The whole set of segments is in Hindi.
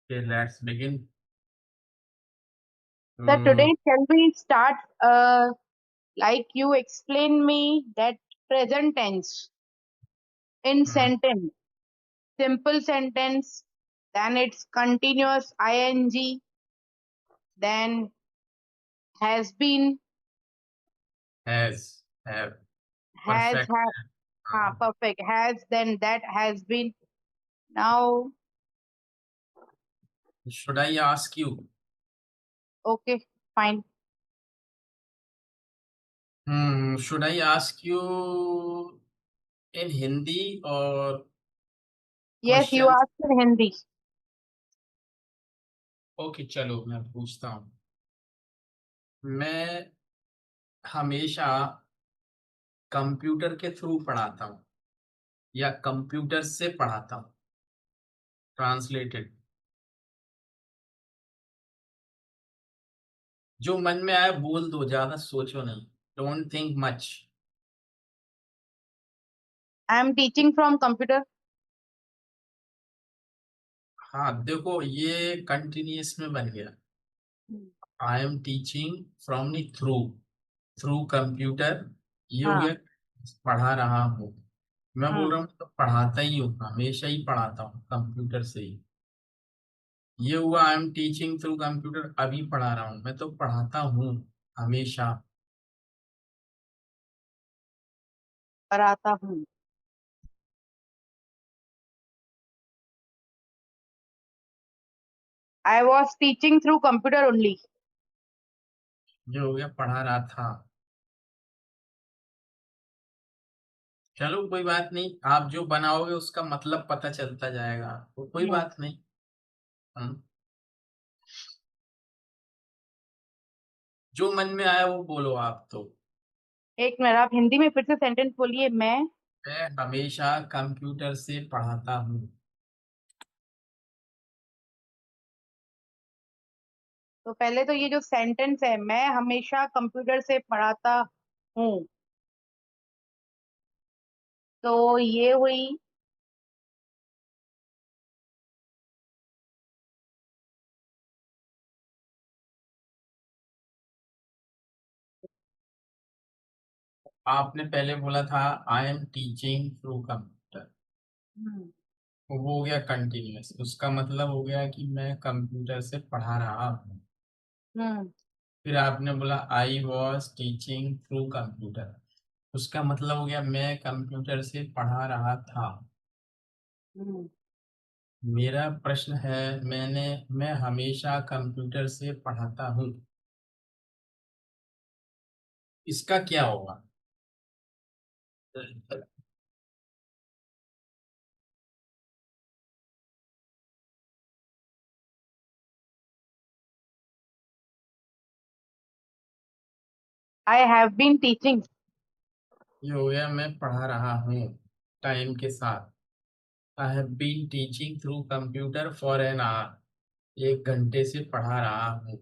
Okay, let's begin. So Hmm, today, shall we start like you explain me that present tense in hmm, sentence, simple sentence, then it's continuous ing, then has been, have, has perfect. have, हाँ. perfect, has, then that has been. Now, Should I ask you? okay, fine. Should I ask you in Hindi or Yes, you questions? asked in Hindi. Okay, चलो मैं पूछता हूँ. मैं हमेशा कंप्यूटर के थ्रू पढ़ाता हूँ या कंप्यूटर से पढ़ाता हूँ. ट्रांसलेटेड. जो मन में आया बोल दो, ज्यादा सोचो नहीं. Don't think much. I am teaching from computer. हाँ, देखो ये कंटिन्यूस में बन गया. आई am teaching from the through. Through computer. ये हो हाँ गया. पढ़ा रहा हूँ. मैं हाँ बोल रहा हूँ तो पढ़ाता ही हूँ, हमेशा ही पढ़ाता हूँ कंप्यूटर से ही. ये हुआ आई एम टीचिंग थ्रू कंप्यूटर, अभी पढ़ा रहा हूँ, मैं तो पढ़ाता हूँ हमेशा. कराता हूँ. I was teaching through computer only. ये हो गया पढ़ा रहा था. चलो कोई बात नहीं, आप जो बनाओगे उसका मतलब पता चलता जाएगा, तो कोई हम्म, बात नहीं. हम्म, जो मन में आया वो बोलो आप तो. एक मिनट, आप हिंदी में फिर से सेंटेंस बोलिए. मैं हमेशा कंप्यूटर से पढ़ाता हूँ. तो पहले तो ये जो सेंटेंस है, मैं हमेशा कंप्यूटर से पढ़ाता हूँ, तो ये हुई. आपने पहले बोला था I am teaching through computer. Hmm वो हो गया कंटिन्यूअस, उसका मतलब हो गया कि मैं कंप्यूटर से पढ़ा रहा हूँ. हम्म फिर आपने बोला I was teaching through computer, उसका मतलब हो गया मैं कंप्यूटर से पढ़ा रहा था. हम्म मेरा प्रश्न है, मैं हमेशा कंप्यूटर से पढ़ाता हूँ, इसका क्या होगा? I have been teaching. ये हो गया मैं पढ़ा रहा हूँ टाइम के साथ. I have been teaching through computer for an hour, 1 घंटे से पढ़ा रहा हूँ.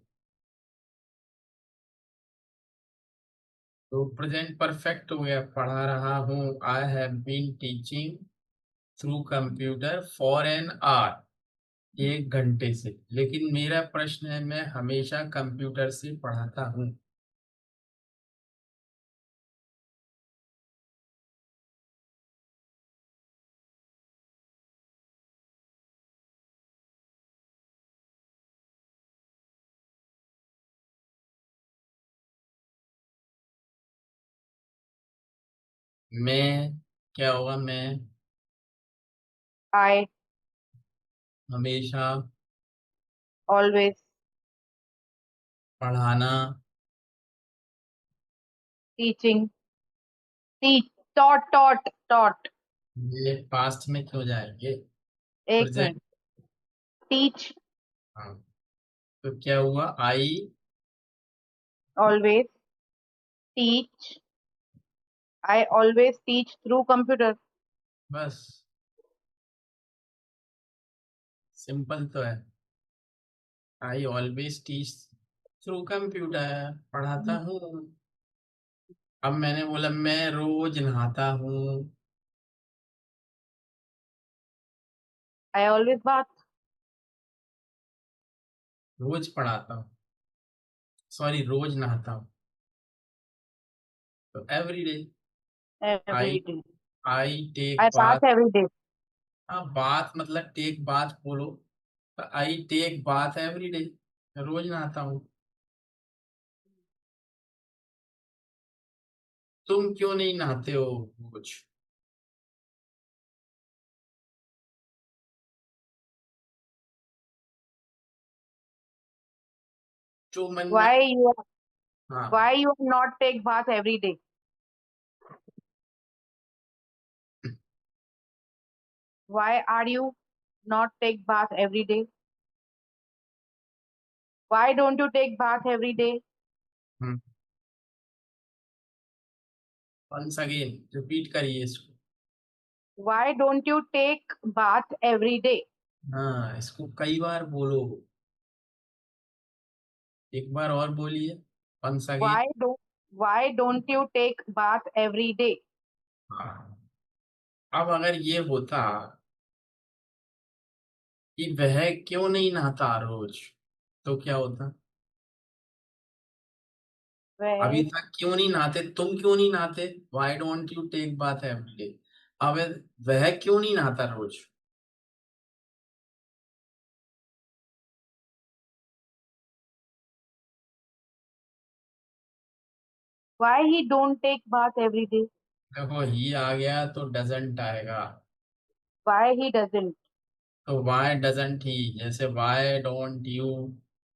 तो प्रेजेंट परफेक्ट हो गया, पढ़ा रहा हूँ. I have been teaching through computer for an hour, 1 घंटे से. लेकिन मेरा प्रश्न है, मैं हमेशा कंप्यूटर से पढ़ाता हूँ. मैं क्या होगा? मैं आई हमेशा ऑलवेज पढ़ाना. Teaching. Teach. Taught taught taught. ये पास्ट में क्यों जाएंगे? एक प्रेजेंट. मिनट. टीच. हाँ. तो क्या हुआ? I. Always. Teach. I always teach through computer. बस. सिंपल तो है. I always teach through computer, पढ़ाता हूँ. अब मैंने बोला मैं रोज नहाता हूँ. आई ऑलवेज बात. रोज पढ़ाता हूँ, सॉरी रोज नहाता हूँ। तो every day. I every day. I take I bath bath. every day. हाँ, बाथ मतलब टेक बाथ बोलो, तो I take bath every day, रोज नहाता हूँ। तुम क्यों नहीं नहाते हो रोज? जो मन में। Why you are, हाँ। why you are not take bath every day? Why are you not take bath every day? Why don't you take bath every day? Once again repeat करिए इसको। Why don't you take bath every day? हाँ, इसको कई बार बोलो। एक बार और बोलिए, once again. Why don't why don't you take bath every day? हाँ। अब अगर ये होता कि वह क्यों नहीं नहाता रोज, तो क्या होता? अभी Why तक क्यों नहीं नहाते, तुम क्यों नहीं नहाते, why don't you take bath every day. अब वह क्यों नहीं नहाता रोज? why he don't take bath every day? देखो ही आ गया तो डजंट आएगा। Why he doesn't? तो वाई डजंट ही, जैसे वाई डोंट यू,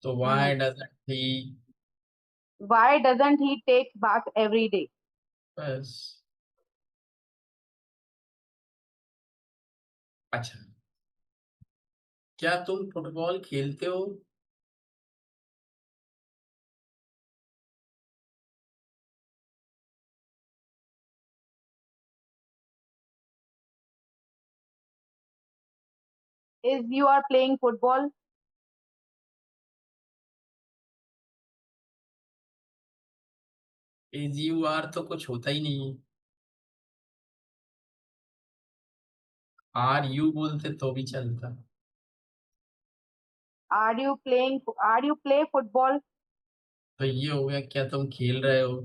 तो Hmm. Why doesn't he. Why doesn't he take bath every day? बस। अच्छा, क्या तुम फुटबॉल खेलते हो? Is you are playing football? As you are तो कुछ होता ही नहीं है। आर यू बोलते तो भी चलता। Are you playing? Are you play football? तो ये हो गया क्या तुम खेल रहे हो,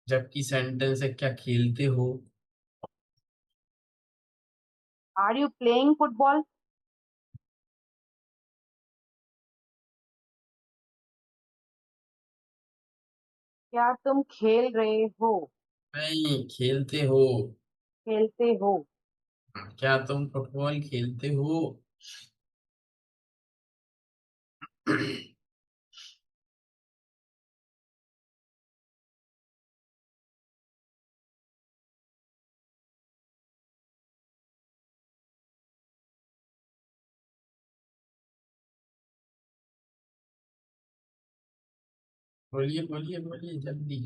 जबकि सेंटेंस है क्या खेलते हो। Are you playing football? क्या तुम खेल रहे हो? नहीं, खेलते हो। खेलते हो? क्या तुम फुटबॉल खेलते हो? बोलिए बोलिए बोलिए जल्दी,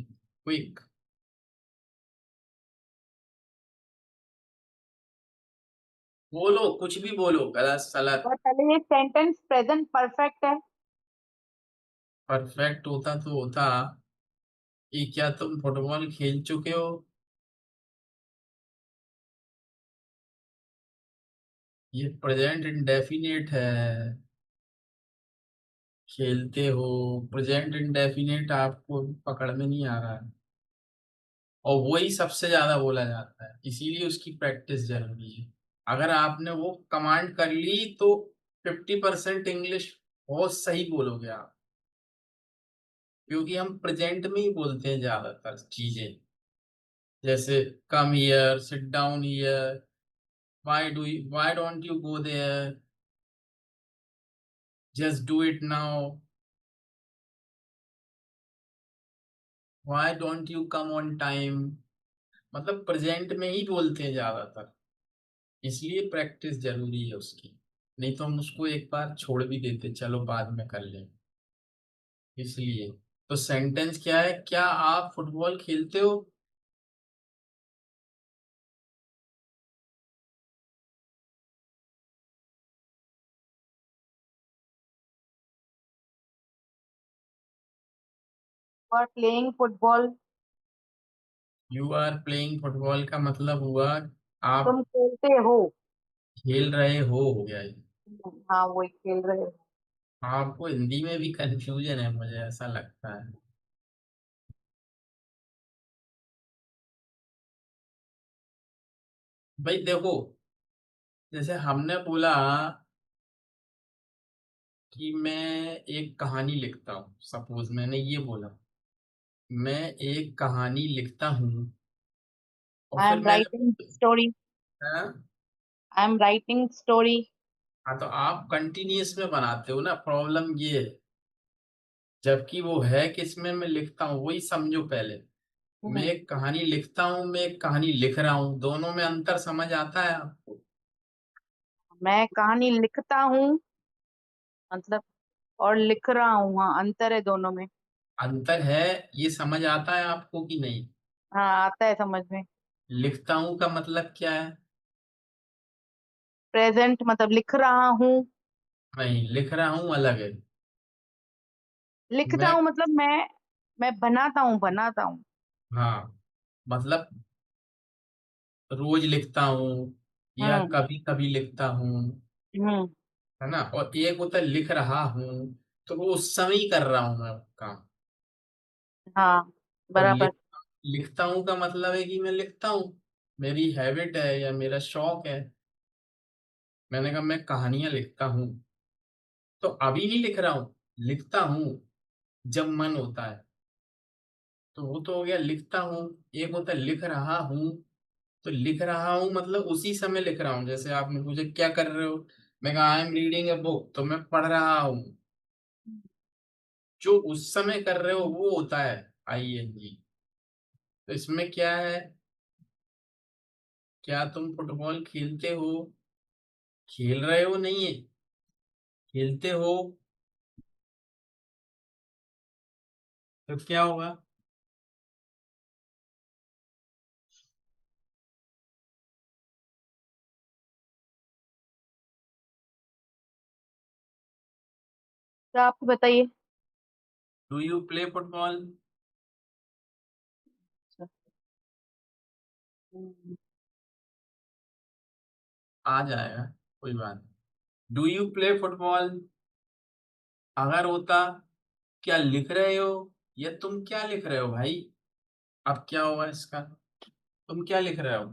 क्विक। बोलो, कुछ भी बोलो, गलत सलत। और पहले ये सेंटेंस प्रेजेंट परफेक्ट है। परफेक्ट होता तो होता कि क्या तुम फुटबॉल खेल चुके हो। ये प्रेजेंट इंडेफिनिट है। खेलते हो, प्रेजेंट इंडेफिनिट आपको पकड़ में नहीं आ रहा है, और वही सबसे ज्यादा बोला जाता है, इसीलिए उसकी प्रैक्टिस जरूरी है। अगर आपने वो कमांड कर ली तो 50% इंग्लिश बहुत सही बोलोगे आप, क्योंकि हम प्रेजेंट में ही बोलते हैं ज्यादातर चीजें। जैसे come here, sit down here, why don't you go there, just do it now, why don't you come on time. मतलब प्रेजेंट में ही बोलते हैं ज्यादातर, इसलिए प्रैक्टिस जरूरी है उसकी। नहीं तो हम उसको एक बार छोड़ भी देते, चलो बाद में कर लें। इसलिए तो सेंटेंस क्या है, क्या आप फुटबॉल खेलते हो? और playing football. You are playing football का मतलब हुआ आप तुम खेलते हो। खेल रहे हो गया ये। हाँ, वही खेल रहे हो। आपको हिंदी में भी कंफ्यूजन है, मुझे ऐसा लगता है। भाई देखो, जैसे हमने बोला कि मैं एक कहानी लिखता हूँ, सपोज मैंने ये बोला मैं एक कहानी लिखता हूँ, और आई फिर एम मैंने राइटिंग स्टोरी। हाँ। आई एम राइटिंग स्टोरी। हाँ, तो आप कंटिन्यूअस में बनाते हो ना, प्रॉब्लम ये है। जबकि वो है किसमें मैं लिखता हूँ, वही समझो पहले। मैं एक कहानी लिखता हूँ, मैं एक कहानी लिख रहा हूँ, दोनों में अंतर समझ आता है आपको? मैं कहानी लिखता हूँ मतलब, और लिख रहा हूँ, हाँ अंतर है दोनों में। अंतर है, ये समझ आता है आपको कि नहीं? हाँ आता है समझ में। लिखता हूँ का मतलब क्या है? प्रेजेंट मतलब लिख रहा हूँ। नहीं, लिख रहा हूँ अलग है। लिखता मैं, हूँ मतलब मैं बनाता हूँ, बनाता हूँ। हाँ, मतलब रोज लिखता हूँ या हम्म। कभी कभी लिखता हूँ, हम्म। है ना। और एक होता है लिख रहा हूँ, तो वो उस समय ही कर रहा हूँ मैं काम। हाँ और बराबर। लिखता हूँ का मतलब है कि मैं लिखता हूँ, मेरी हैबिट है या मेरा शौक है। मैंने कहा मैं कहानियां लिखता हूँ, तो अभी नहीं लिख रहा हूँ, लिखता हूँ जब मन होता है। तो वो तो हो गया लिखता हूँ। एक होता है लिख रहा हूँ, तो लिख रहा हूँ मतलब उसी समय लिख रहा हूँ। जैसे आपने पूछा क्या कर रहे हो, मैं कहा I am reading a book, तो मैं पढ़ रहा हूँ। जो उस समय कर रहे हो वो होता है आईएनजी। तो इसमें क्या है, क्या तुम फुटबॉल खेलते हो? खेल रहे हो नहीं है, खेलते हो। तो क्या होगा? तो आप बताइए। Do you play football? अच्छा। हम्म। आ जाएगा, कोई बात नहीं। डू यू प्ले फुटबॉल अगर होता, क्या लिख रहे हो या तुम क्या लिख रहे हो भाई? अब क्या होगा इसका, तुम क्या लिख रहे हो?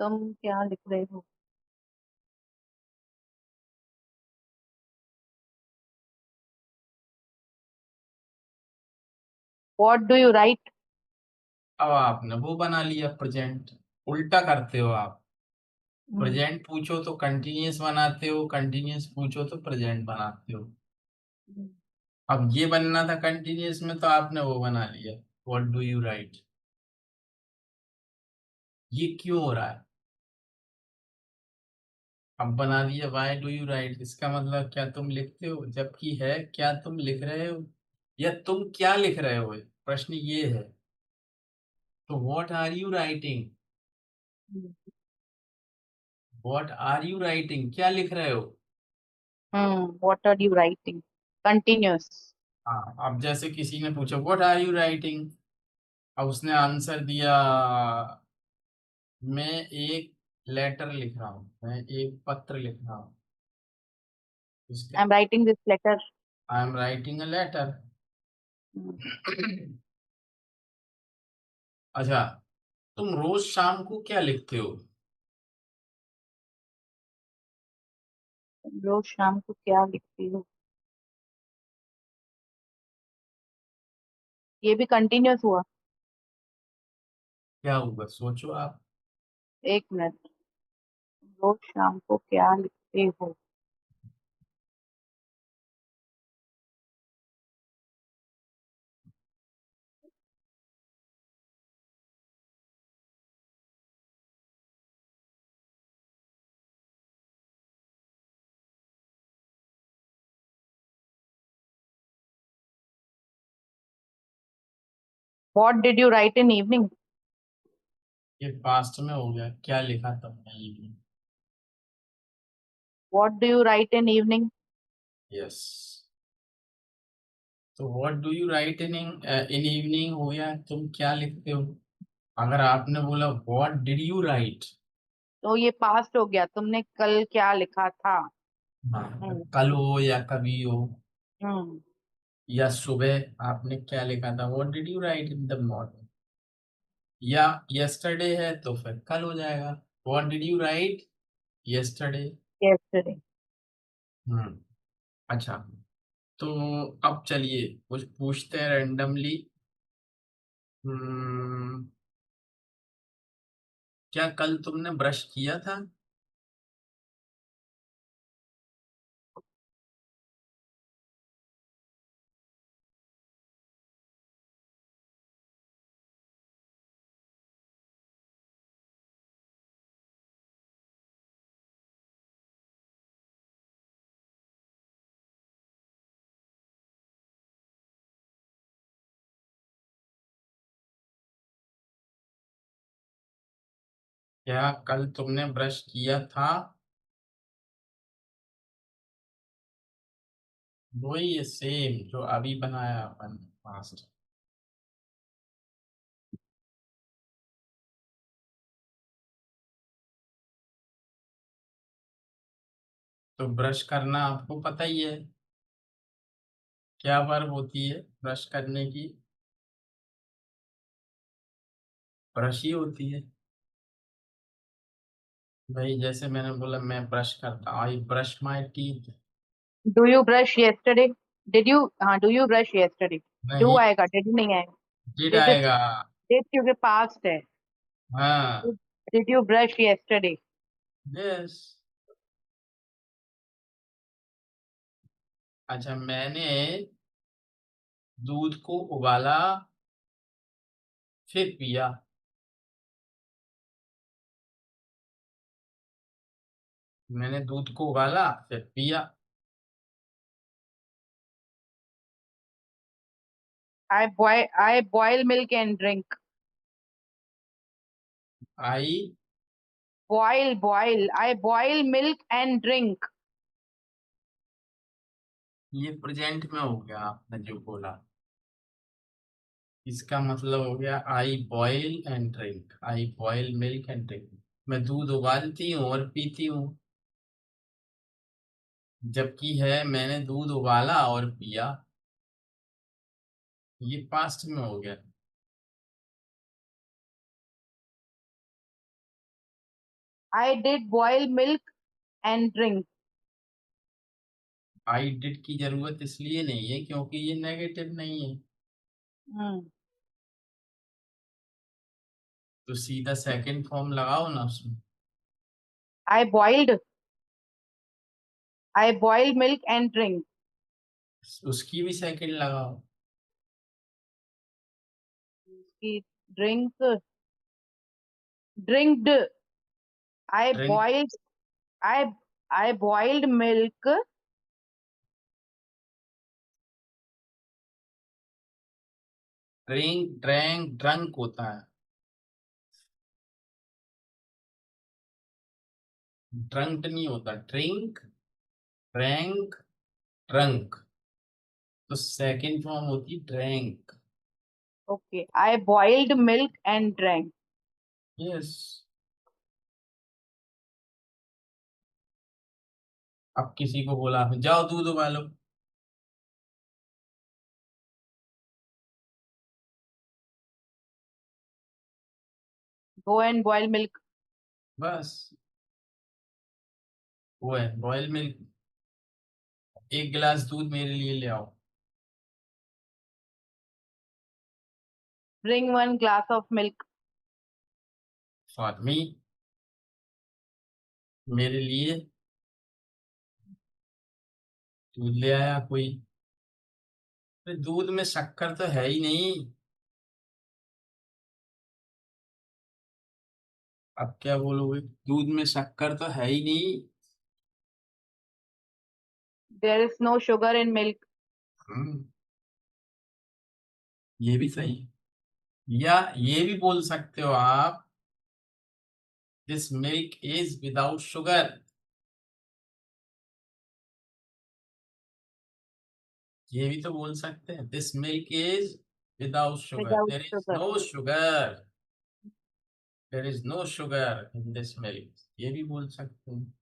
तुम क्या लिख रहे हो? What do you right? अब आपने वो बना लिया प्रेजेंट, उल्टा करते हो आप। प्रेजेंट पूछो तो कंटिन्यूअस बनाते हो, कंटिन्यूअस पूछो तो प्रेजेंट बनाते हो। अब ये बनना था कंटिन्यूअस में, तो आपने वो बना लिया व्हाट डू यू राइट। ये क्यों हो रहा है? अब बना दिया व्हाई डू यू राइट, इसका मतलब क्या तुम लिखते हो, जबकि है क्या तुम लिख रहे हो या तुम क्या लिख रहे हो, प्रश्न ये है। तो what are you writing, what are you writing, क्या लिख रहे हो? What are you writing? Continuous. हाँ, अब जैसे किसी ने पूछा व्हाट आर यू राइटिंग, अब उसने आंसर दिया मैं एक लेटर लिख रहा हूँ, मैं एक पत्र लिख रहा हूँ। इसके I am writing this letter. I am writing a letter. अच्छा, तुम रोज शाम को क्या लिखते हो? रोज शाम को क्या लिखती हो? ये भी कंटिन्यूअस हुआ। क्या होगा सोचो आप। एक मिनट। रोज शाम को क्या लिखते हो? What did you write in evening? ये पास्ट में हो गया, क्या लिखा तुमने evening. What do you write in evening? Yes, तो what do you write in in evening हो गया तुम क्या लिखते हो। अगर आपने बोला व्हाट डिड यू राइट, तो ये पास्ट हो गया, तुमने कल क्या लिखा था? हाँ, Hmm. कल हो या कभी हो, Hmm. या सुबह आपने क्या लिखा था, what did you write in the morning, या यस्टरडे है तो फिर कल हो जाएगा, what did you right yesterday. Yesterday. हम्म। अच्छा, तो अब चलिए कुछ पूछते हैं रैंडमली। हम्म, क्या कल तुमने ब्रश किया था? क्या कल तुमने ब्रश किया था? वही है सेम जो अभी बनाया अपन पास्ट। तो ब्रश करना आपको पता ही है, क्या वर्ब होती है ब्रश करने की? ब्रश ही होती है भाई। जैसे मैंने बोला मैं ब्रश करता, I brush my teeth. Do you brush yesterday? Did you? हाँ. Do you brush yesterday? Do नहीं, आएगा. Did नहीं आएगा. डिड Did आएगा। did क्योंकि past है. हाँ। Did you brush yesterday? Yes. अच्छा, मैंने दूध को उबाला फिर पिया। मैंने दूध को उबाला फिर पिया। I boil milk and drink. I, Boil. I boil milk and drink. ये प्रेजेंट में हो गया आपने जो बोला, इसका मतलब हो गया I boil and drink, I boil milk and drink. मैं दूध उबालती हूँ और पीती हूँ, जबकि है मैंने दूध उबाला और पिया। ये पास्ट में हो गया। I did boil milk and drink. I did की जरूरत इसलिए नहीं है क्योंकि ये नेगेटिव नहीं है, Hmm. तो सीधा सेकंड फॉर्म लगाओ ना उसमें। I boiled. I boiled milk and drink. उसकी भी सेकंड लगाओ। He drink. Drinked. I drink, boiled. I I boiled milk. Drink, drank, drunk होता है। ड्रंक नहीं होता, ड्रिंक, ड्रैंक, ड्रंक। तो सेकंड फॉर्म होती drank. Okay. I boiled milk and drank. Yes. अब किसी को बोला जाओ दूध उबालो, Go and boil milk. बस वो है बॉयल मिल्क। एक गिलास दूध मेरे लिए ले आओ। Bring 1 glass of milk. For me, मेरे लिए दूध ले आया कोई। अरे दूध में शक्कर तो है ही नहीं। अब क्या बोलोगे, दूध में शक्कर तो है ही नहीं। There is no sugar in milk. हम्म, ये भी सही है। या ये भी बोल सकते हो आप, this milk is without sugar. ये भी तो बोल सकते हैं, this milk is without sugar, Without there is sugar. No sugar, there is no sugar in this milk, ये भी बोल सकते हैं।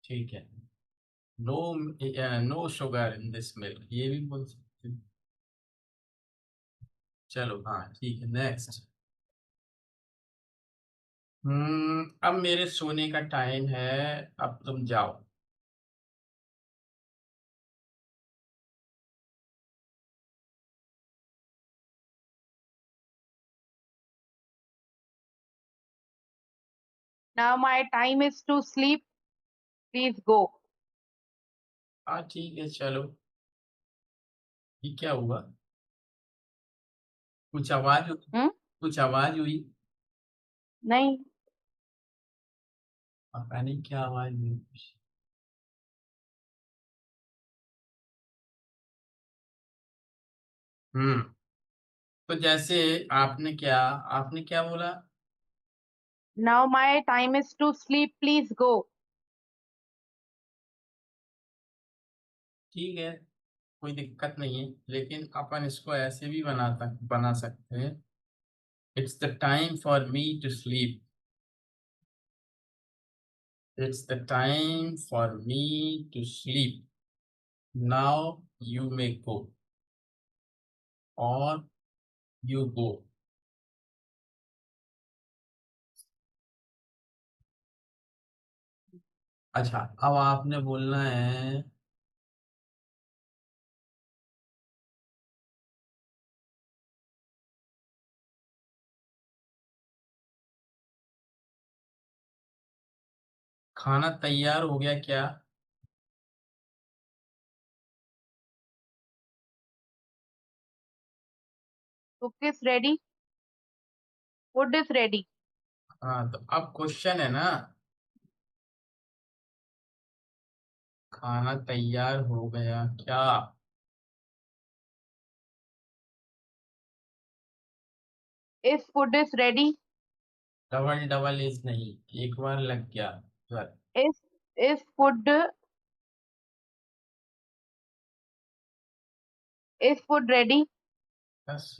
ठीक है। No, no sugar in this milk, ये भी बोल सकते हैं। चलो हाँ ठीक है, नेक्स्ट। अब मेरे सोने का टाइम है, अब तुम जाओ। Now my time is to sleep. Please go. हाँ ठीक है चलो। ये क्या हुआ? कुछ आवाज हुई? Hmm? कुछ आवाज हुई? नहीं. पता नहीं क्या आवाज हुई। हम्म। तो जैसे आपने क्या बोला? Now my time is to sleep. Please go. ठीक है, कोई दिक्कत नहीं है, लेकिन अपन इसको ऐसे भी बना सकते हैं। It's the time for me to sleep. It's the time for me to sleep. Now you may go, और यू गो। अच्छा, अब आपने बोलना है। खाना तैयार हो गया क्या? Cook is ready. Food is ready. हाँ, तो अब क्वेश्चन है ना, खाना तैयार हो गया क्या? Is food is ready? Double double is नहीं, एक बार लग गया सर। Is food ready? बस,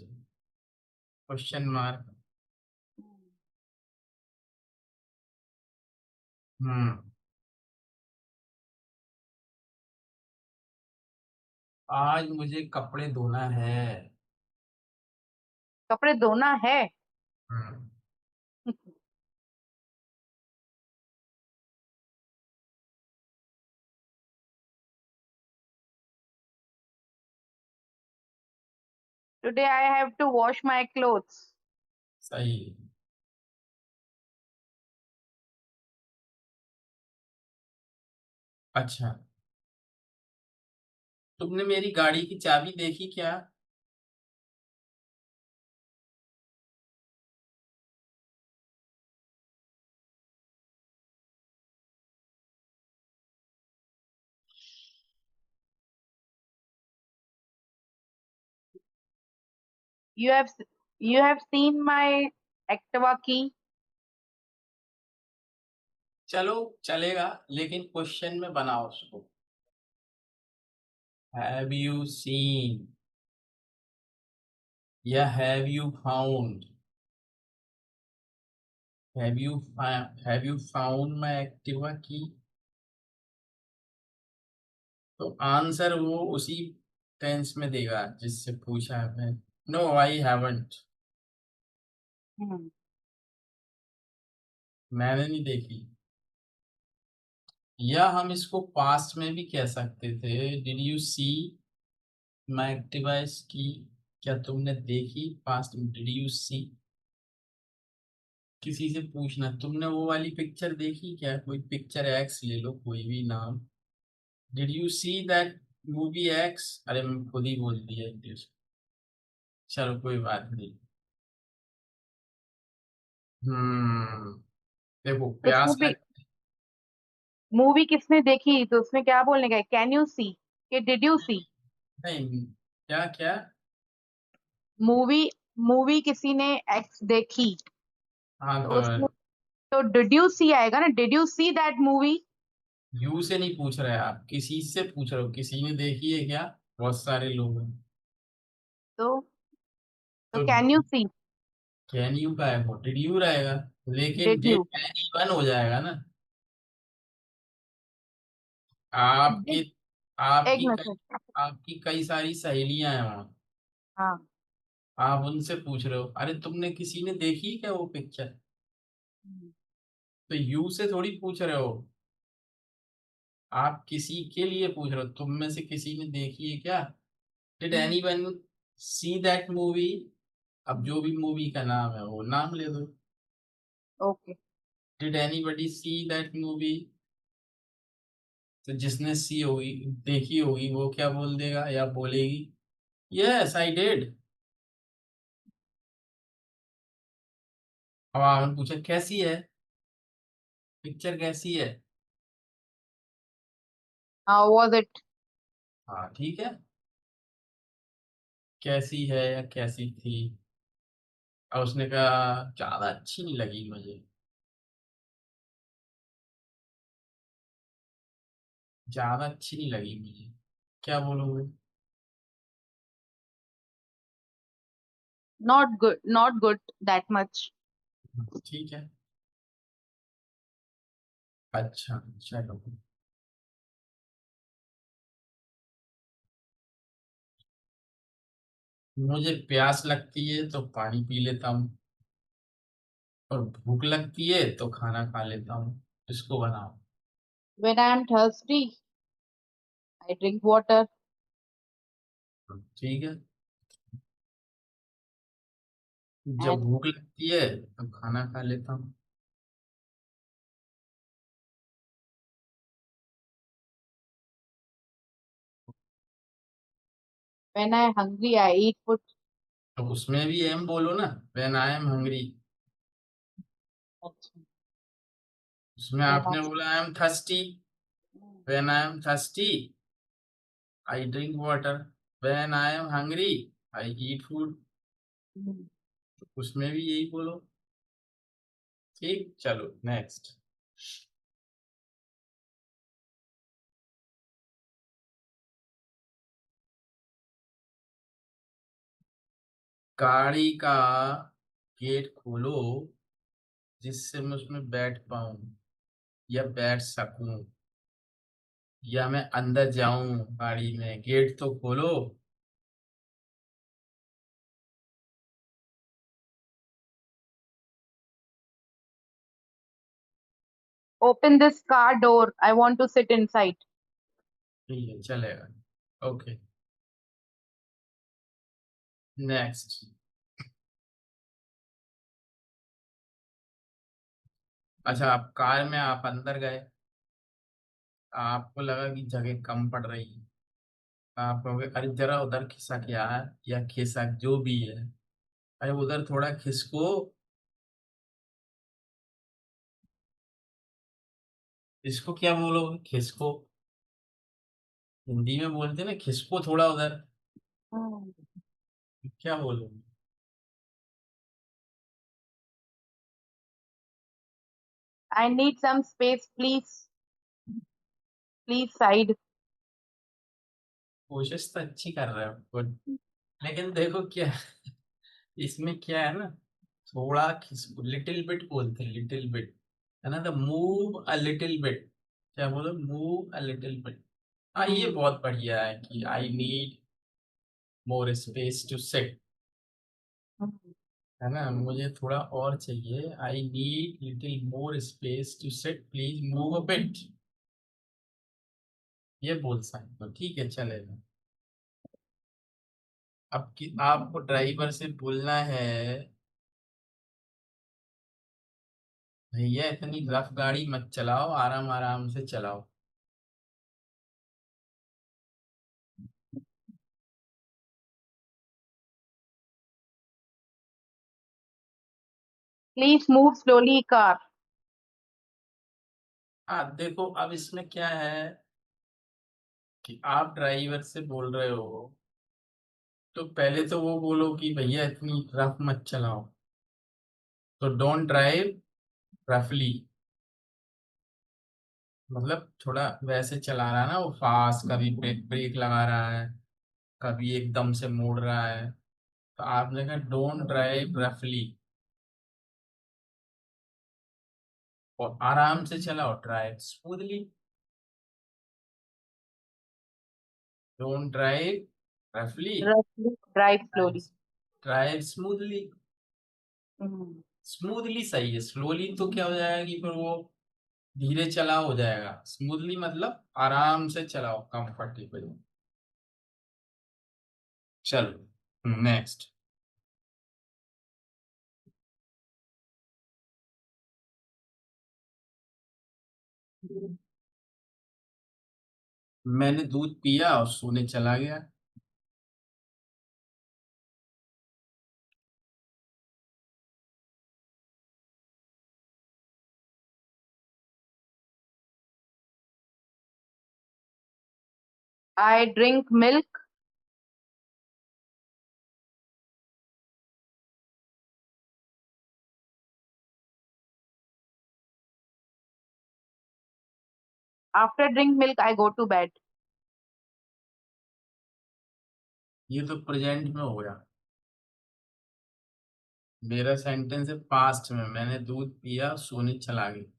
क्वेश्चन मार्क। हम्म। आज मुझे कपड़े धोना है। कपड़े धोना है. हम्म। Today I have to wash my clothes. सही। अच्छा, तुमने मेरी गाड़ी की चाबी देखी क्या? You have you have seen my Activa key. चलो, चलेगा, लेकिन क्वेश्चन में बनाओ उसको। हैव यू सीन, या have you found? Have you found my Activa की? तो आंसर वो उसी टेंस में देगा जिससे पूछा है। No, I haven't. Hmm. मैंने नहीं देखी। या हम इसको पास्ट में भी कह सकते थे, did you see my Activa की? क्या तुमने देखी? पास्ट में डिड यू सी। किसी से पूछना, तुमने वो वाली पिक्चर देखी क्या? कोई पिक्चर एक्स ले लो, कोई भी नाम। Did you see that movie x? अरे मैं खुद ही बोल दिया इंग्लिश। चलो कोई बात नहीं। हम्म। देखो, उसमें प्यास भी लग। मूवी किसने देखी तो उसमें क्या बोलने का है? कैन यू सी कि डिड यू सी? नहीं, क्या क्या? मूवी मूवी किसी ने एक्स देखी हाँ तो तो उसमें तो डिड यू सी आएगा ना. Did you see that movie? You से नहीं पूछ रहे आप, किसी से पूछ रहे हो, किसी ने देखी है क्या? बहुत सारे लोग हैं। तो तो can you see? Can you का है, वो डिड यू रहेगा। लेकिन did did you? Can he one हो जाएगा ना। आपकी एक आपकी कई मिनट। आपकी कई सारी सहेलियां हैं वहां। हाँ। आप उनसे पूछ रहे हो, अरे तुमने किसी ने देखी क्या वो पिक्चर? तो यू से थोड़ी पूछ रहे हो, आप किसी के लिए पूछ रहे हो, तुम में से किसी ने देखी है क्या? Did anyone see that movie? अब जो भी मूवी का नाम है वो नाम ले दो। Okay. Did anybody see that movie? तो जिसने सी होगी, देखी होगी, वो क्या बोल देगा या बोलेगी? Yes I did. अब आपने पूछा कैसी है, पिक्चर कैसी है? How was it? हाँ ठीक है, कैसी है या कैसी थी? और उसने कहा ज्यादा अच्छी नहीं लगी मुझे, ज्यादा अच्छी नहीं लगी मुझे, क्या बोलोगे? Not good, not good that much. ठीक है, अच्छा चलो। मुझे प्यास लगती है तो पानी पी लेता हूँ, और भूख लगती है तो खाना खा लेता हूँ। इसको बनाओ। When I am thirsty I drink water. ठीक है, जब एंड भूख लगती है तो खाना खा लेता हूँ। When I hungry I eat food. तो उसमें भी एम बोलो ना, व्हेन आई एम हंग्री। अच्छा। उसमें व्हेन आपने बोला I am thirsty, when I am thirsty I drink water, when I am hungry I eat food. I उसमें भी यही बोलो। ठीक, चलो नेक्स्ट। गाड़ी का गेट खोलो जिससे मैं उसमें बैठ पाऊं या बैठ सकूं, या मैं अंदर जाऊं गाड़ी में, गेट तो खोलो। open this car door, I want to sit inside. ठीक है चलेगा, ओके नेक्स्ट। अच्छा, आप कार में आप अंदर गए, आपको लगा कि जगह कम पड़ रही है, आप कहोगे अरे जरा उधर खिसक यार, या खिसक जो भी है, अरे उधर थोड़ा खिसको। इसको क्या बोलोगे, खिसको? हिंदी में बोलते हैं ना, खिसको थोड़ा उधर, क्या बोलोगे? I need some space, please. Please side. कोशिश तो अच्छी कर रहे हो, गुड। लेकिन देखो क्या, इसमें क्या है ना, थोड़ा खिसको, लिटिल बिट बोलते हैं, लिटिल बिट, है ना, the move a little bit. क्या बोलो, मूव अ लिटिल बिट। हाँ ये Hmm. बहुत बढ़िया है कि I need more space to sit, है ना, मुझे थोड़ा और चाहिए, I need little more space to sit, please move a bit. ये बोल सकते हो, ठीक है चलेगा। अब कि आपको ड्राइवर से बोलना है, भैया इतनी रफ गाड़ी मत चलाओ, आराम आराम से चलाओ। Please move slowly, car. हाँ देखो, अब इसमें क्या है कि आप ड्राइवर से बोल रहे हो, तो पहले तो वो बोलो कि भैया इतनी रफ मत चलाओ, तो डोंट ड्राइव रफली, मतलब थोड़ा वैसे चला रहा है ना वो, फास्ट, कभी ब्रेक ब्रेक लगा रहा है, कभी एकदम से मोड़ रहा है, तो आपने कहा डोंट ड्राइव रफली, और आराम से चलाओ, ड्राइव स्मूथली। डोंट ड्राइव रफली, roughly, drive slowly. Drive smoothly. Hmm, smoothly सही है, स्लोली तो क्या हो जाएगा कि फिर वो धीरे चलाओ हो जाएगा। स्मूथली मतलब आराम से चलाओ, कंफर्टेबल। चलो नेक्स्ट। मैंने दूध पिया और सोने चला गया। I drink milk. After drink milk, I go to bed. ये तो प्रेजेंट में हो गया। मेरा सेंटेंस है पास्ट में, मैंने दूध पिया सोने चला गया।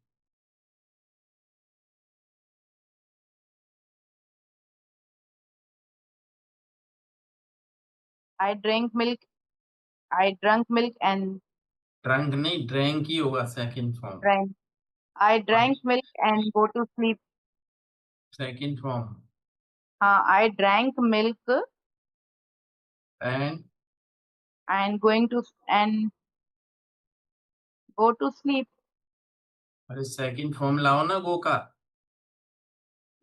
I drank milk. I drank milk and drunk नहीं, ड्रैंक ही होगा second form. drank. I drank milk and go to sleep. Second form. I drank milk and and and go to sleep. अरे सेकंड फॉर्म लाओ ना गो का।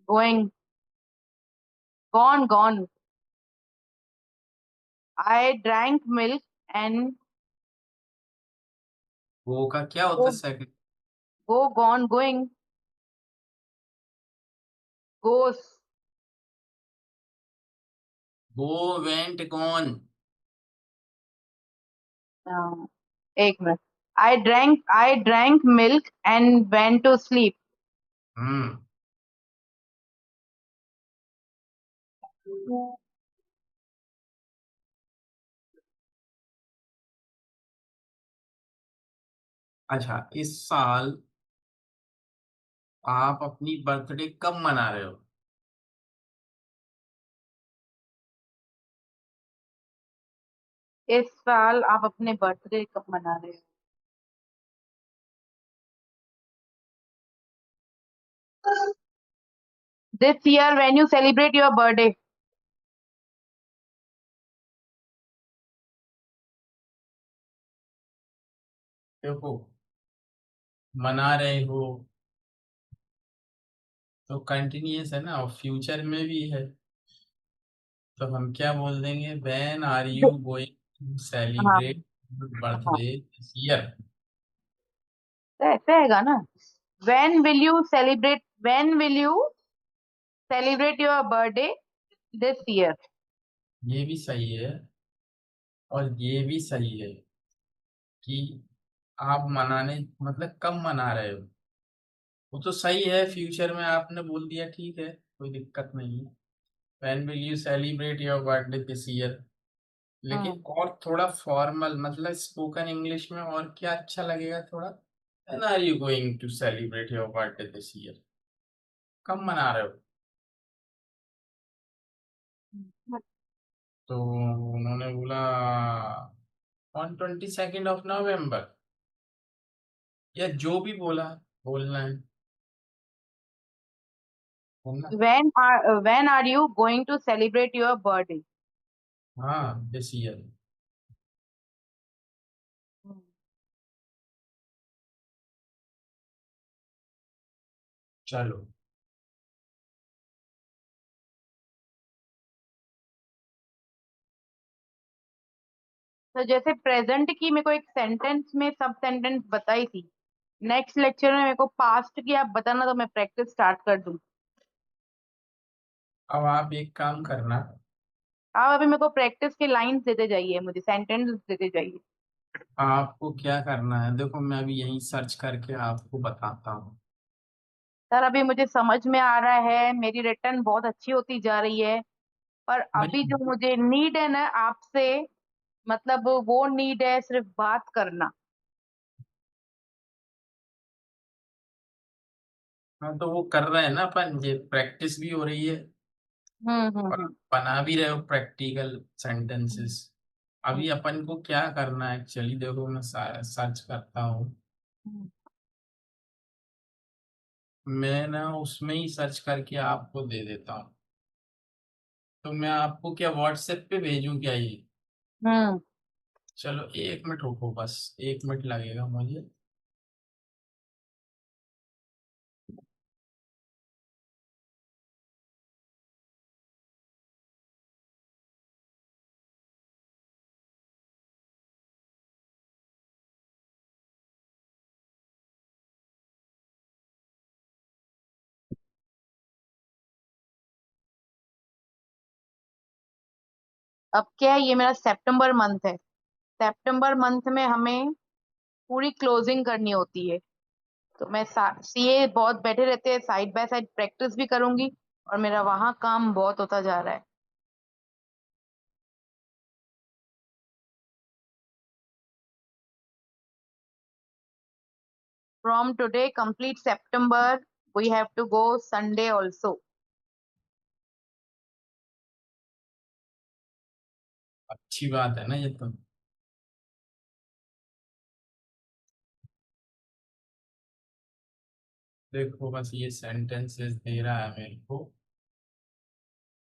Going, gone. I drank milk and गो का क्या होता है go, second? gone, going, goes. गो, वेंट, गॉन। Uh, एक minute. I drank milk and went to sleep. हम्म। अच्छा, इस साल आप अपनी बर्थडे कब मना रहे हो? इस साल आप अपने बर्थडे कब मना रहे हो? This year when you celebrate your birthday. देखो, मना रहे हो तो कंटिन्यूअस है ना, और फ्यूचर में भी है। तो हम क्या बोल देंगे, when are you going to हाँ सेलिब्रेट हाँ, बर्थडे दिस ईयर? तो ऐसे हैगा ना. When will you celebrate your birthday this year? ये भी सही है और ये भी सही है कि आप मनाने मतलब कब मना रहे हो। वो तो सही है, फ्यूचर में आपने बोल दिया, ठीक है, कोई दिक्कत नहीं है। When will you celebrate your birthday this year. Hmm. लेकिन और थोड़ा फॉर्मल मतलब स्पोकन इंग्लिश में और क्या अच्छा लगेगा थोड़ा, when are you going to celebrate your birthday this year, कब मना रहे हो? तो उन्होंने बोला ऑन 22 ऑफ नवंबर, या जो भी बोला बोलना है ना। When are you going to celebrate your birthday? हाँ, दिस ईयर। हम्म. चलो। तो जैसे प्रेजेंट की मेरे को एक सेंटेंस में सब सेंटेंस बताई थी. नेक्स्ट लेक्चर में मेरे को पास्ट की आप बताना तो मैं प्रैक्टिस स्टार्ट कर दूं. अब आप एक काम करना, आप अभी मेरे को प्रैक्टिस के लाइंस देते जाइए, मुझे सेंटेंस देते जाइए. आपको क्या करना है, देखो मैं अभी यहीं सर्च करके आपको बताता हूँ। सर अभी मुझे समझ में आ रहा है, मेरी रिटर्न बहुत अच्छी होती जा रही है. पर अभी भाई, जो मुझे नीड है ना आपसे, मतलब वो नीड है सिर्फ बात करना. हाँ तो वो कर रहे हैं ना अपन, ये प्रैक्टिस भी हो रही है। और हम्म। बना भी रहे हो प्रैक्टिकल सेंटेंसेस। अभी अपन को क्या करना है एक्चुअली, देखो मैं सर्च करता हूँ। हम्म। मैं ना उसमें ही सर्च करके आपको दे देता हूँ। तो मैं आपको क्या व्हाट्सएप पे भेजूं क्या ये? हम्म। चलो 1 मिनट रुको, बस 1 मिनट लगेगा मुझे। अब क्या है, ये मेरा सितंबर मंथ है। सितंबर मंथ में हमें पूरी क्लोजिंग करनी होती है। तो मैं सीए बहुत बैठे रहते हैं, साइड बाय साइड प्रैक्टिस भी करूंगी, और मेरा वहां काम बहुत होता जा रहा है। From today, complete September, we have to go Sunday also. अच्छी बात है ना ये तो। देखो बस ये सेंटेंसेस दे रहा है मेरे को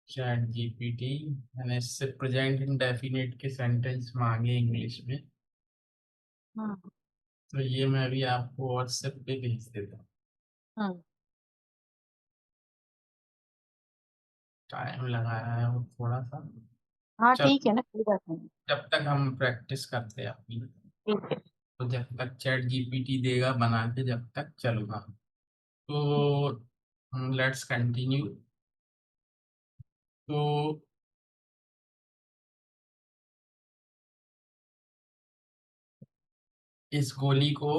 चैट जीपीटी। मैंने इससे प्रेजेंट इंडेफिनिट के सेंटेंस मांगे इंग्लिश में। हम्म। तो ये मैं अभी आपको व्हाट्सएप पे भेज देता हूँ। हम्म। टाइम लगा रहा है वो थोड़ा सा। हाँ ठीक चलो है ना, कोई बात नहीं। जब तक हम प्रैक्टिस करते हैं अपनी, ठीक है। तो जब तक चैट जीपीटी देगा बना के, जब तक चलूंगा। तो लेट्स कंटिन्यू। तो इस गोली को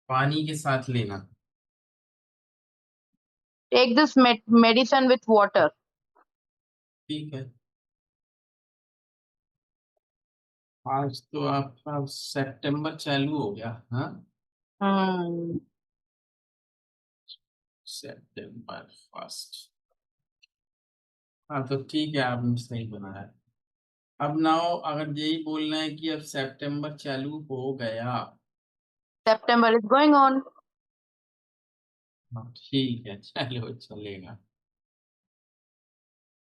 पानी के साथ लेना। Take this medicine with water. ठीक है। आज तो आपका सितंबर चालू हो गया, हाँ। हम्म। सितंबर 1। हाँ तो ठीक है, आपने सही बनाया। अब नाउ अगर यही बोलना है कि अब सितंबर चालू हो गया। September is going on. हाँ ठीक है, चलो चलेगा।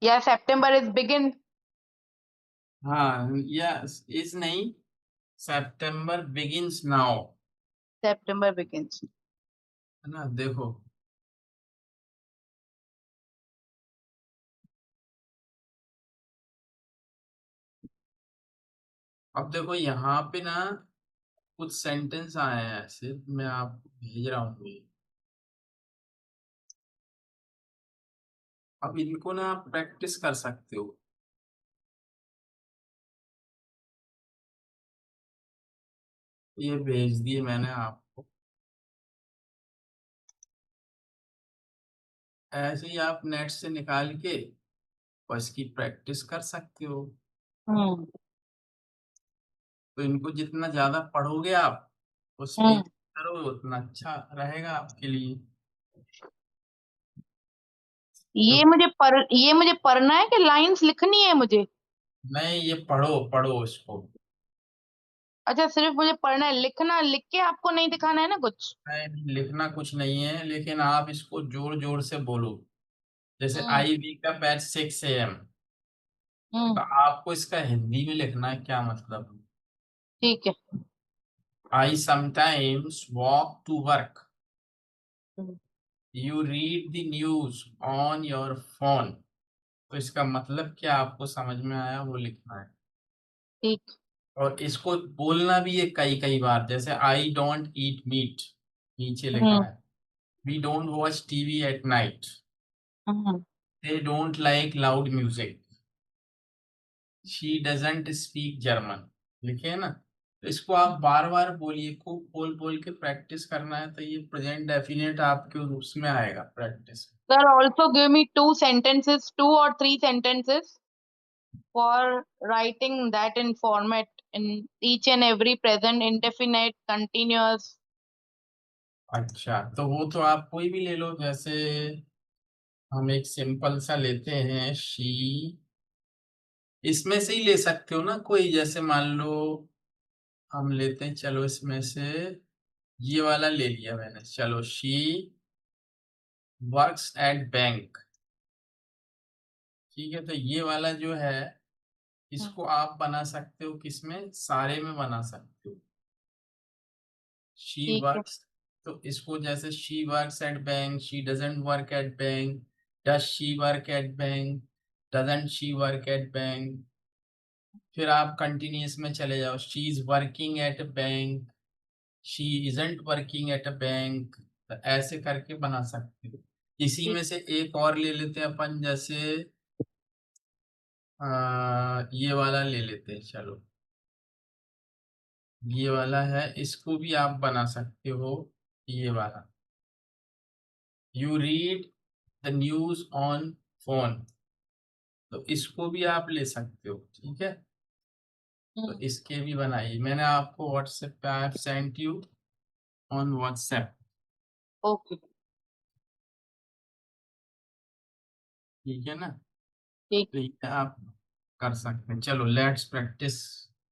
Yeah, September is begin. हाँ यस इस नहीं, सितंबर बिगिंस नाउ। September begins. है ना, देखो। अब देखो यहाँ पे ना कुछ सेंटेंस आए हैं ऐसे, मैं आपको भेज रहा हूँ ये। अब इनको ना आप प्रैक्टिस कर सकते हो। ये भेज दिए मैंने आपको। ऐसे ही आप नेट से निकाल के और इसकी प्रैक्टिस कर सकते हो। हम्म। तो इनको जितना ज्यादा पढ़ोगे आप, और हम्म। स्पीच करोगे, उतना अच्छा रहेगा आपके लिए। तो ये मुझे पढ़ना है कि लाइंस लिखनी है मुझे? नहीं, ये पढ़ो पढ़ो इसको। अच्छा, सिर्फ मुझे पढ़ना है, लिखना लिख के आपको नहीं दिखाना है ना कुछ? नहीं, लिखना कुछ नहीं है, लेकिन आप इसको जोर जोर से बोलो। जैसे हम्म। आई वी का बैच 6 AM। तो हम्म। आपको इसका हिंदी में लिखना है, क्या मतलब। ठीक है। I sometimes walk to work. Hmm. You read the news on your phone. तो इसका मतलब क्या आपको समझ में आया, वो लिखना है। ठीक। और इसको बोलना भी है कई कई बार, जैसे आई डोंट ईट मीट, नीचे लिखा हम्म। है। We don't watch TV at night. Hmm. They don't like loud music. She doesn't speak German. लिखे है ना। तो इसको आप बार बार बोलिए, खूब बोल बोल के प्रैक्टिस करना है, तो ये प्रेजेंट डेफिनेट आपके उसमें आएगा practice. Sir, also give me two sentences, 2 or 3 sentences for writing that in format in each and every present, indefinite, continuous. अच्छा, तो वो तो आप कोई भी ले लो, जैसे हम एक सिंपल सा लेते हैं, शी। इसमें से ही ले सकते हो ना कोई, जैसे मान लो हम लेते हैं, चलो इसमें से ये वाला ले लिया मैंने, चलो शी वर्क्स एट बैंक। ठीक है, तो ये वाला जो है, हम्म, इसको आप बना सकते हो किसमें, सारे में बना सकते हो। शी ठीक है। वर्क्स, तो इसको जैसे she works at bank, she doesn't work at bank, does she work at bank, doesn't she work at bank. फिर आप कंटिन्यूस में चले जाओ, she is working at bank, she isn't working at a bank. तो ऐसे करके बना सकते हो। इसी ठीक। में से एक और ले लेते हैं अपन, जैसे ये वाला ले लेते हैं, चलो ये वाला है, इसको भी आप बना सकते हो, ये वाला, you read the news on phone. तो इसको भी आप ले सकते हो, ठीक है। तो हम्म, इसके भी बनाइए, मैंने आपको व्हाट्सएप पे, I have sent you on WhatsApp. Okay. ठीक है ना। ठीक। तो ये आप कर सकते हैं। चलो लेट्स प्रैक्टिस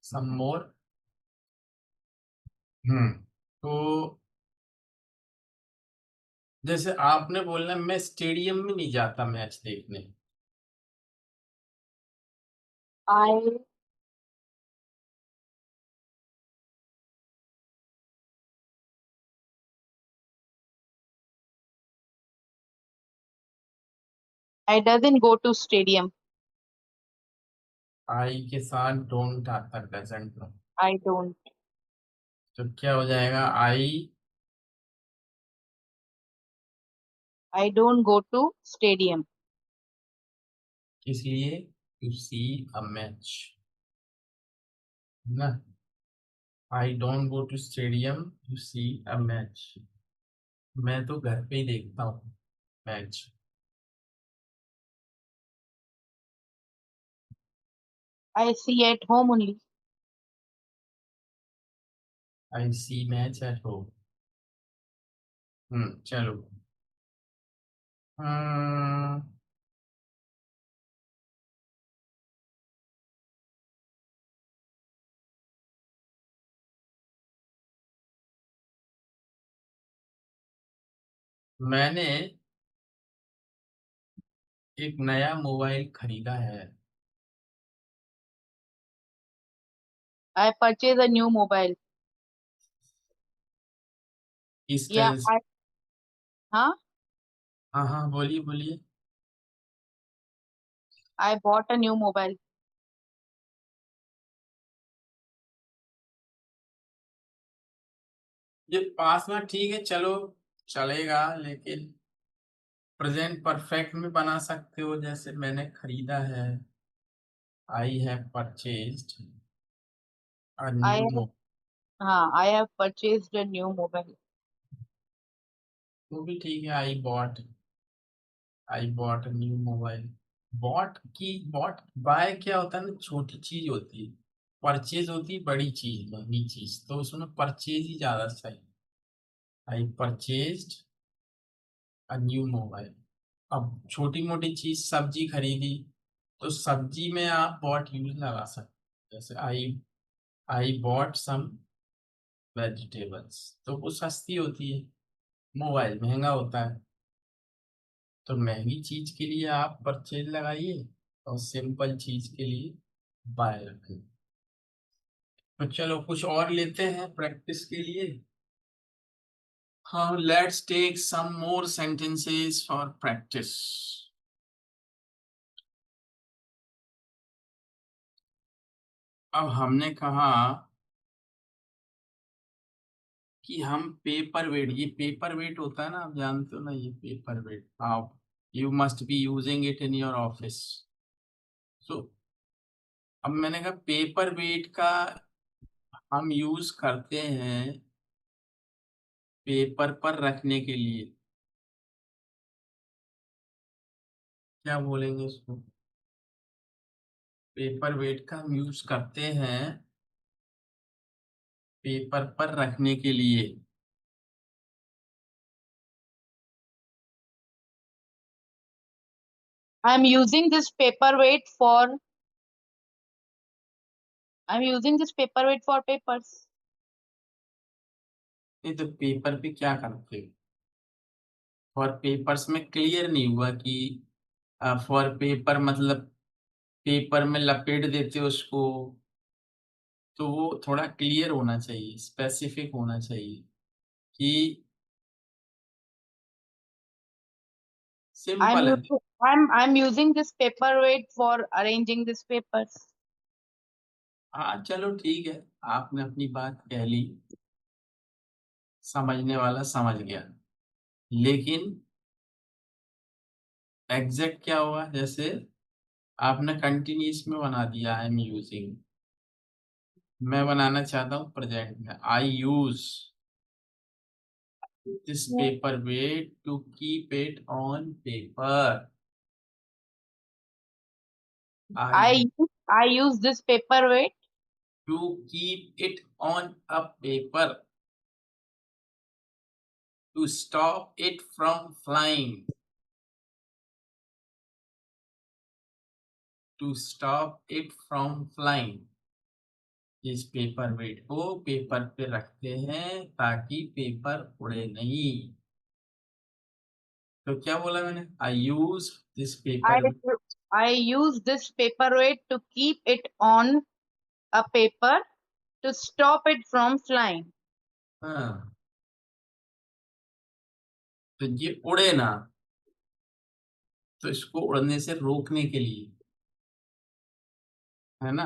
सम मोर। तो जैसे आपने बोलना, मैं स्टेडियम में नहीं जाता मैच देखने। I I doesn't go to stadium. I के साथ डोंट आता, डजंट। I don't. तो क्या हो जाएगा, I I don't go to stadium. किस लिए, टू सी अ मैच, ना। I don't go to stadium to see a match. मैं तो घर पे ही देखता हूँ match. I see at home only. I see match at home. चलो। हम्म, मैंने एक नया मोबाइल खरीदा है। I purchase a new mobile. इस या तरह से। आई, हाँ, हाँ हाँ, बोलिए बोलिए। I bought a new mobile. ये पास में ठीक है, चलो चलेगा, लेकिन प्रेजेंट परफेक्ट में बना सकते हो, जैसे मैंने खरीदा है, I have purchased a I, new mobile. हाँ, I have purchased a new mobile. वो भी ठीक है, I bought new mobile. Bought by क्या होता है ना, छोटी चीज होती है। परचेज होती है बड़ी चीज, महंगी चीज, तो उसमें परचेज ही ज्यादा सही। आई परचेज्ड अ न्यू मोबाइल। अब छोटी मोटी चीज, सब्जी खरीदी, तो सब्जी में आप बॉट यूज लगा सकते, जैसे आई बॉट सम वेजिटेबल्स। तो वो सस्ती होती है, मोबाइल महंगा होता है। तो महंगी चीज के लिए आप परचेज लगाइए, और सिंपल चीज के लिए बाय रखें। तो चलो कुछ और लेते हैं प्रैक्टिस के लिए। हाँ, let's take some more sentences for practice. अब हमने कहा कि हम पेपर वेट, ये पेपर वेट होता है ना, आप जानते हो ना, ये पेपर वेट, आप you must be using it in your office. So अब मैंने कहा पेपर वेट का हम यूज करते हैं पेपर पर रखने के लिए। क्या बोलेंगे उसको, पेपर वेट का हम यूज करते हैं पेपर पर रखने के लिए। I'm using this paperweight for papers. नहीं तो पेपर पे क्या करते हो? फॉर पेपर्स में क्लियर नहीं हुआ कि फॉर पेपर मतलब पेपर में लपेट देते हो उसको, तो वो थोड़ा क्लियर होना चाहिए, स्पेसिफिक होना चाहिए कि I'm सिंपल है। using I'm using this paperweight for arranging these papers. हाँ चलो ठीक है, आपने अपनी बात कह ली, समझने वाला समझ गया, लेकिन एग्जैक्ट क्या हुआ? जैसे आपने कंटिन्यूस में बना दिया आई एम यूजिंग, मैं बनाना चाहता हूँ प्रेजेंट में, I use this paperweight to keep it on paper. I I use I use this paperweight to keep it on a paper to stop it from flying, to stop it from flying. इस पेपर वेट को पेपर पे रखते हैं ताकि पेपर उड़े नहीं। तो क्या बोला मैंने? I use this I paper. I use this paperweight to keep it on a paper to stop it from flying. हाँ, तो ये उड़े ना, तो इसको उड़ने से रोकने के लिए, है ना।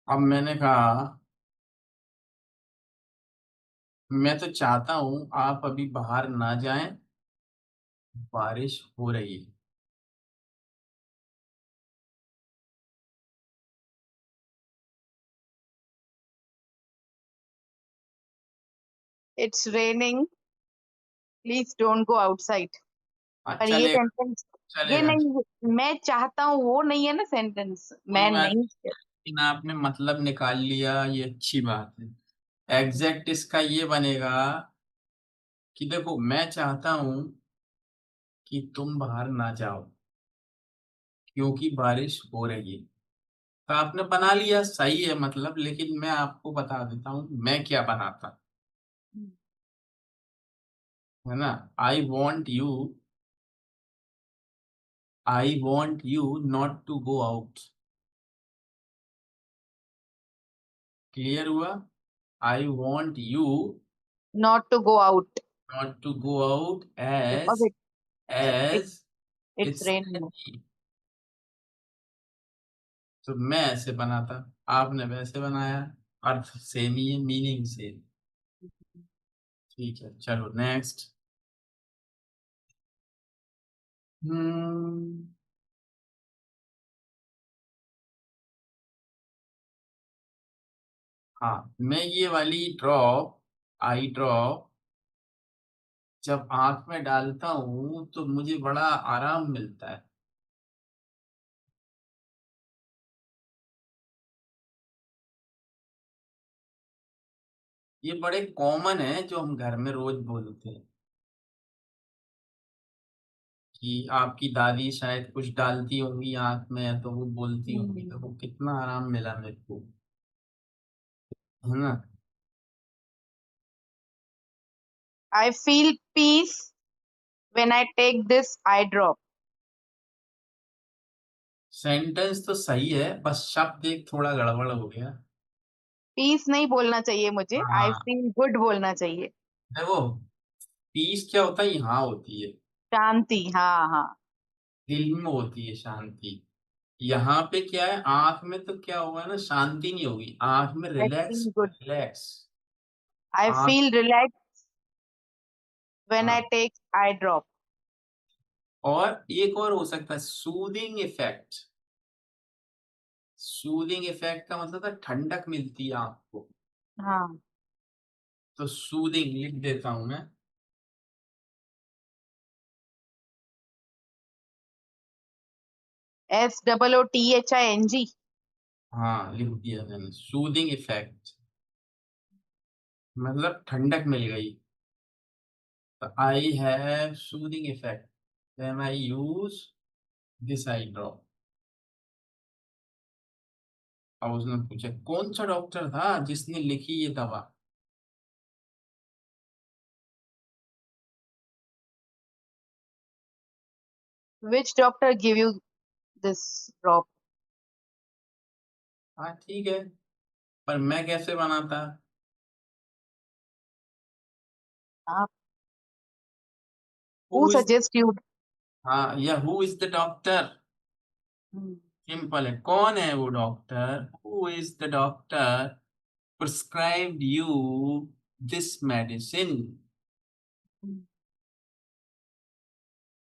अब मैंने कहा मैं तो चाहता हूं आप अभी बाहर ना जाएं, बारिश हो रही है। It's raining. Please don't go outside. हाँ पर ये चलेगा, सेंटेंस, ये चलेगा। नहीं, मैं चाहता हूँ वो नहीं है ना सेंटेंस, कोई मैं बात नहीं। नहीं, आपने मतलब निकाल लिया, ये अच्छी बात है। एग्जैक्ट इसका ये बनेगा कि देखो मैं चाहता हूं कि तुम बाहर ना जाओ क्योंकि बारिश हो रही है। तो आपने बना लिया, सही है मतलब, लेकिन मैं आपको बता देता हूँ मैं क्या बनाता, है ना। I want you not to go out. Clear हुआ? I want you Not to go out not to go out because as it as it's it's raining. तो मैं ऐसे बनाता, आपने वैसे बनाया, अर्थ सेम ही है, मीनिंग सेम। ठीक है, चलो नेक्स्ट। हम्म हाँ, मैं ये वाली ड्रॉप, आई ड्रॉप जब आंख में डालता हूँ तो मुझे बड़ा आराम मिलता है। ये बड़े कॉमन है जो हम घर में रोज बोलते हैं कि आपकी दादी शायद कुछ डालती होंगी आंख में तो वो बोलती होंगी तो वो कितना आराम मिला मेरे को, है ना। I feel peace when I take this eye drop. Sentence तो सही है, बस शब्द एक थोड़ा गड़बड़ हो गया। पीस नहीं बोलना चाहिए मुझे, आई हाँ फील गुड बोलना चाहिए। देखो, पीस क्या होता है? यहाँ होती है, शांति, हाँ हाँ। दिल में होती है शांति। यहाँ पे क्या है, आंख में तो क्या होगा ना, शांति नहीं होगी, आंख में eye relax, feel good, relax. Eye आंख, फील रिलैक्स व्हेन आई हाँ, टेक आई ड्रॉप। और एक और हो सकता है सूदिंग इफेक्ट। सूदिंग इफेक्ट का मतलब है ठंडक मिलती है आंख को, हाँ, तो सूदिंग लिख देता हूं मैं। SOOTHING। हाँ लिख दिया मैंने, सूदिंग इफेक्ट मतलब ठंडक मिल गई। I have soothing effect when I use this eye drop. अब उसने पूछा कौन सा डॉक्टर था जिसने लिखी ये दवा? Which doctor give you this drop? हाँ ठीक है, पर मैं कैसे बनाता? आप Who who is, suggest you? हाँ या who is the doctor? Hmm. Simple है, कौन है वो doctor? Who is the doctor prescribed you this medicine?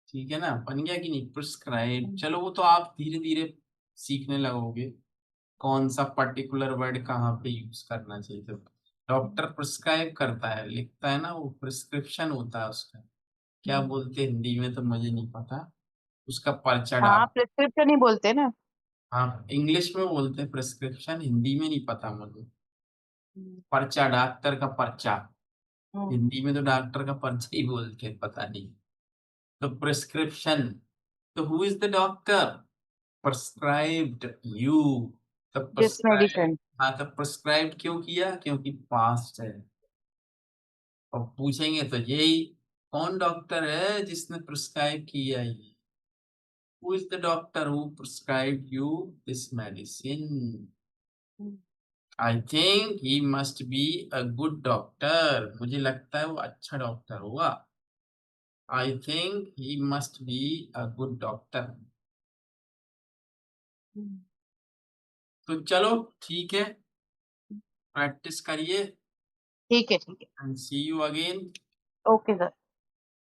ठीक है ना, बन गया कि नहीं? प्रिस्क्राइब। चलो वो तो आप धीरे धीरे सीखने लगोगे कौन सा पर्टिकुलर वर्ड कहाँ पे यूज करना चाहिए। तो डॉक्टर प्रिस्क्राइब करता है, लिखता है ना, वो प्रिस्क्रिप्शन होता है उसका। क्या बोलते हैं हिंदी में तो मुझे नहीं पता, उसका पर्चा हाँ, डाल। प्रिस्क्रिप्शन ही बोलते हैं ना। हाँ इंग्लिश में बोलते हैं प्रिस्क्रिप्शन, हिंदी में नहीं पता मुझे। हम्म। पर्चा, डॉक्टर का पर्चा। हम्म। हिंदी में तो डॉक्टर का पर्चा ही बोलते हैं, पता नहीं। तो प्रिस्क्रिप्शन, तो who is the doctor prescribed you? तो दिस प्रिस्क्राइब, मेडिसिन। हाँ तो प्रिस्क्राइब क्यों किया? क्योंकि पास्ट है। और पूछेंगे तो यही, कौन डॉक्टर है जिसने प्रिस्क्राइब किया ये? Who is the doctor who prescribe you this medicine? I think he must be a good doctor. मुझे लगता है वो अच्छा डॉक्टर होगा। I think he must be a good doctor. तो चलो ठीक है, प्रैक्टिस करिए ठीक है, ठीक है। And see you again. Okay sir.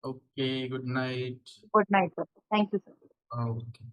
Okay, good night. Good night sir. Thank you sir. Okay.